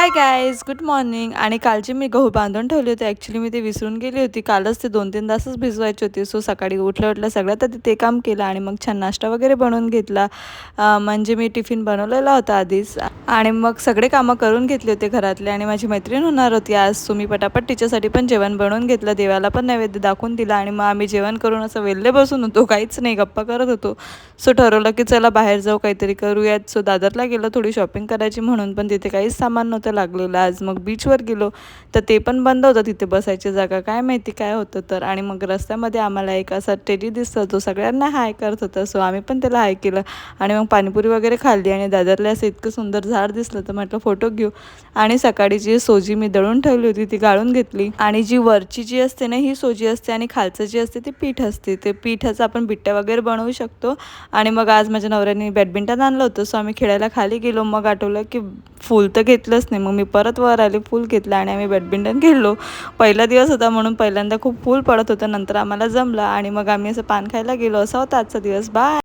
Hi guys, good morning. आणि कालची मी गहू बांधून ठेवले होते. ॲक्च्युली मी ते विसरून गेली होती. कालच ते 2-3 तासच भिजवायचे होते. सो सकाळी उठल्या-उठल्या सगळ्यात आधी ते काम केलं आणि मग छान नाश्ता वगैरे बनवून घेतला. म्हणजे मी टिफिन बनवलेला होता आधीच आणि मग सगळे कामं करून घेतले होते घरातले. आणि माझी मैत्रीण होणार होती आज, सो मी पटापट तिच्यासाठी पण जेवण बनवून घेतलं. देवाला पण नैवेद्य दाखवून दिला आणि मग आम्ही जेवण करून असं वेल्हे बसून होतो, काहीच नाही, गप्पा करत होतो. सो ठरवलं की चला बाहेर जाऊ, काहीतरी करूयात. सो दादरला गेलो थोडी शॉपिंग करायची म्हणून, पण तिथे काहीच सामान नव्हतं लागलेलं. आज मग बीचवर गेलो तर ते पण बंद होतं, तिथे बसायची जागा, काय माहिती काय होतं तर. आणि मग रस्त्यामध्ये आम्हाला एक असा टेडी दिसला, जो सगळ्यांना हाय करत होता. सो आम्ही पण त्याला हाय केलं आणि मग पाणीपुरी वगैरे खाल्ली. आणि दादरला असं इतकं सुंदर झाड दिसलं तर म्हटलं फोटो घेऊ. आणि सकाळी जी सोजी मी दळून ठेवली होती ती गाळून घेतली. आणि जी वरची जी असते ना ही सोजी असते आणि खालचं जी असते ती पीठ असते. ते पिठाचं आपण बिट्ट्या वगैरे बनवू शकतो. आणि मग आज माझ्या नवऱ्याने बॅडमिंटन आणलं होतं, सो आम्ही खेळायला खाली गेलो. मग आठवलं की फूल तर घेतलंच नाही, मग मी परत वर आले, फूल घेतलं आणि आम्ही बॅडमिंटन खेळलो. पहिला दिवस होता म्हणून पहिल्यांदा खूप फूल पडत होतं, नंतर आम्हाला जमलं आणि मग आम्ही असं पान खायला गेलो. असा होता आजचा दिवस. बाय.